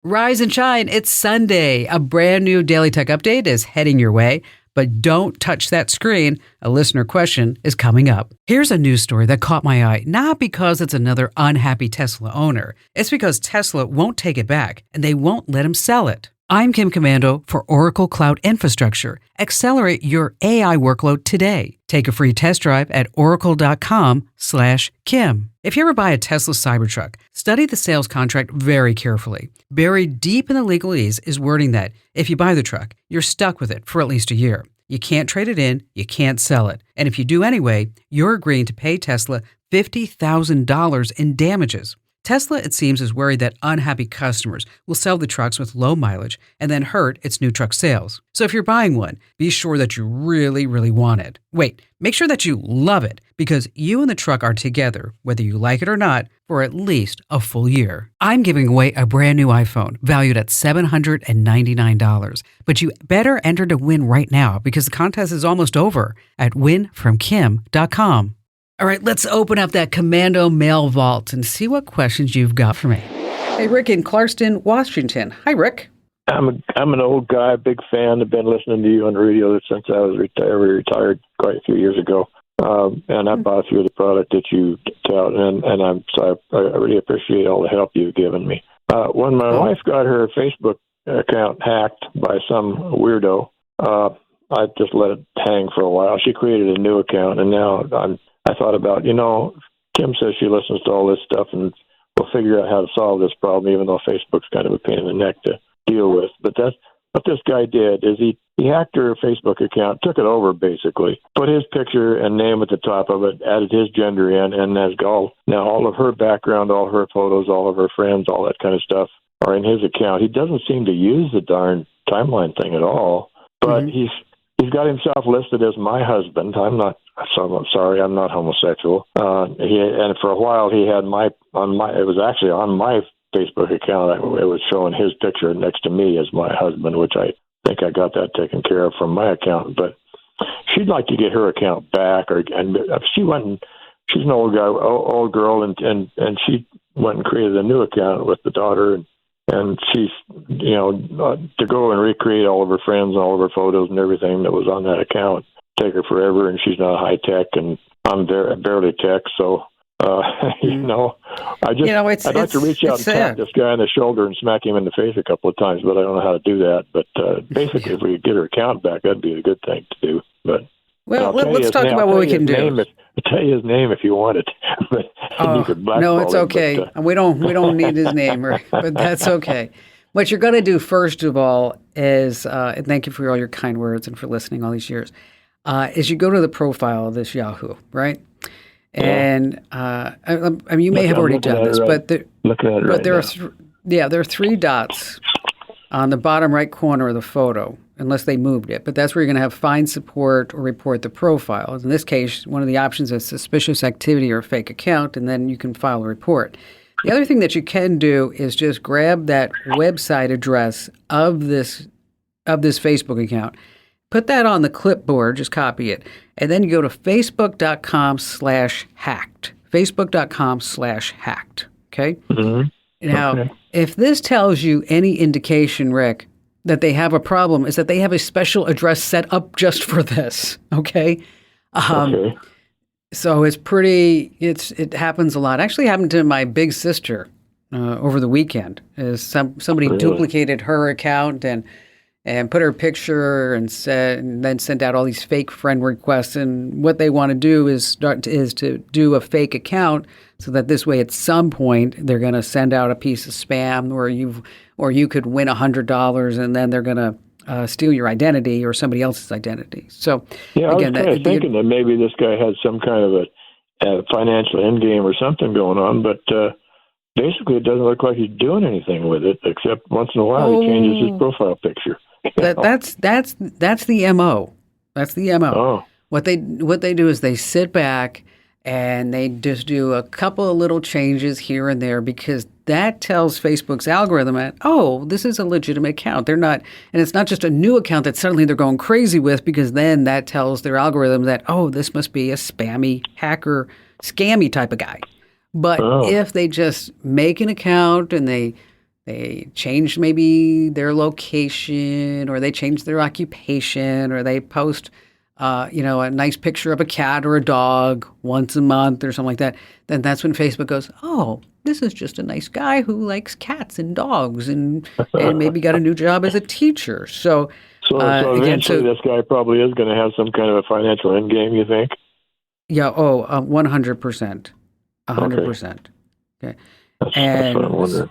Rise and shine. It's Sunday. A brand new Daily Tech Update is heading your way, but don't touch that screen. A listener question is coming up. Here's a news story that caught my eye, not because it's another unhappy Tesla owner. It's because Tesla won't take it back and they won't let him sell it. I'm Kim Commando for Oracle Cloud Infrastructure. Accelerate your AI workload today. Take a free test drive at oracle.com/Kim. If you ever buy a Tesla Cybertruck, study the sales contract very carefully. Buried deep in the legalese is wording that if you buy the truck, you're stuck with it for at least a year. You can't trade it in, you can't sell it. And if you do anyway, you're agreeing to pay Tesla $50,000 in damages. Tesla, it seems, is worried that unhappy customers will sell the trucks with low mileage and then hurt its new truck sales. So if you're buying one, be sure that you really, really want it. Wait, make sure that you love it, because you and the truck are together, whether you like it or not, for at least a full year. I'm giving away a brand new iPhone valued at $799, but you better enter to win right now because the contest is almost over at winfromkim.com. All right, let's open up that Commando mail vault and see what questions you've got for me. Hey, Rick in Clarkston, Washington. Hi, Rick. I'm an old guy, big fan. I've been listening to you on the radio since I was retired quite a few years ago. And I bought a few of the product that you tout, and I really appreciate all the help you've given me. When my wife got her Facebook account hacked by some weirdo, I just let it hang for a while. She created a new account, and now I thought about, Kim says she listens to all this stuff, and we'll figure out how to solve this problem, even though Facebook's kind of a pain in the neck to deal with. But that's what this guy did, is he hacked her Facebook account, took it over, basically, put his picture and name at the top of it, added his gender in, and now all of her background, all her photos, all of her friends, all that kind of stuff are in his account. He doesn't seem to use the darn timeline thing at all, but he's got himself listed as my husband. I'm sorry, I'm not homosexual. And for a while he had it was actually on my Facebook account. It was showing his picture next to me as my husband, which I think I got that taken care of from my account. But she'd like to get her account back, and she's an old girl, and she went and created a new account with the daughter, and she's, to go and recreate all of her friends and all of her photos and everything that was on that account take her forever, and she's not high tech, and I'm barely tech, so I'd like to reach out and tap this guy on the shoulder and smack him in the face a couple of times, but I don't know how to do that. But basically, if we could get her account back, that'd be a good thing to do. But let's talk about what we can do. I'll tell you his name if you want it. But no, it's okay. We don't need his name, but that's okay. What you're going to do first of all is, and thank you for all your kind words and for listening all these years, is you go to the profile of this Yahoo, right? And you may have already done this, but there are three dots on the bottom right corner of the photo, unless they moved it. But that's where you're going to have find support or report the profile. In this case, one of the options is suspicious activity or fake account, and then you can file a report. The other thing that you can do is just grab that website address of this Facebook account, put that on the clipboard, just copy it, and then you go to facebook.com/hacked. Facebook.com/hacked. Okay? Mm-hmm. Now, if this tells you any indication, Rick, that they have a problem, is that they have a special address set up just for this. Okay? So it happens a lot. Actually happened to my big sister over the weekend. Somebody duplicated her account and put her picture and then sent out all these fake friend requests. And what they want to do is to do a fake account so that this way at some point they're going to send out a piece of spam or you could win $100 and then they're going to steal your identity or somebody else's identity. So again, I was thinking that maybe this guy had some kind of a financial end game or something going on, but basically it doesn't look like he's doing anything with it, except once in a while he changes his profile picture. That's the MO. That's the MO. Oh. What they do is they sit back and they just do a couple of little changes here and there because that tells Facebook's algorithm that, this is a legitimate account. They're not, and it's not just a new account that suddenly they're going crazy with, because then that tells their algorithm that, this must be a spammy hacker, scammy type of guy. But if they just make an account and they They changed maybe their location, or they changed their occupation, or they post, a nice picture of a cat or a dog once a month or something like that, then that's when Facebook goes, oh, this is just a nice guy who likes cats and dogs and maybe got a new job as a teacher. So eventually this guy probably is going to have some kind of a financial end game, you think? Yeah, 100%. 100%. Okay. That's what I'm wondering.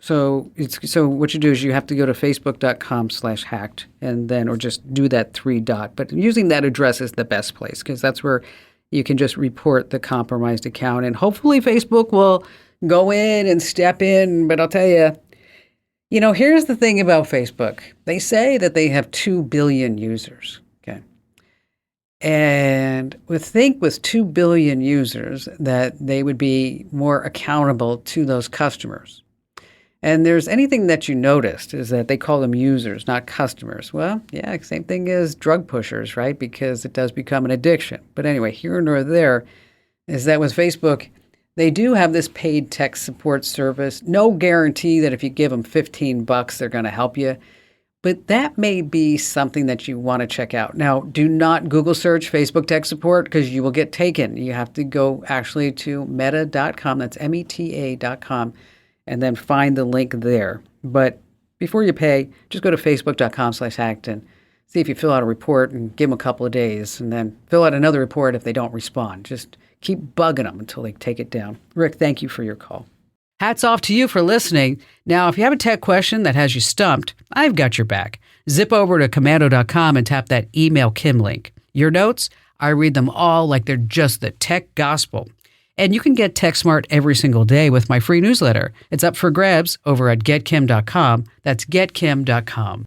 So what you do is you have to go to facebook.com/hacked or just do that 3-. But using that address is the best place, because that's where you can just report the compromised account. And hopefully Facebook will go in and step in. But I'll tell you, here's the thing about Facebook. They say that they have 2 billion users. Okay. And with 2 billion users, that they would be more accountable to those customers. And there's anything that you noticed is that they call them users, not customers. Well, yeah, same thing as drug pushers, right? Because it does become an addiction. But anyway, here nor there is that with Facebook, they do have this paid tech support service. No guarantee that if you give them $15, they're going to help you. But that may be something that you want to check out. Now, do not Google search Facebook tech support, because you will get taken. You have to go actually to meta.com, that's meta.com, and then find the link there. But before you pay, just go to facebook.com/hacked and see if you fill out a report and give them a couple of days, and then fill out another report if they don't respond. Just keep bugging them until they take it down. Rick, thank you for your call. Hats off to you for listening. Now, if you have a tech question that has you stumped, I've got your back. Zip over to commando.com and tap that Email Kim link. Your notes, I read them all like they're just the tech gospel. And you can get Tech Smart every single day with my free newsletter. It's up for grabs over at getkim.com. That's getkim.com.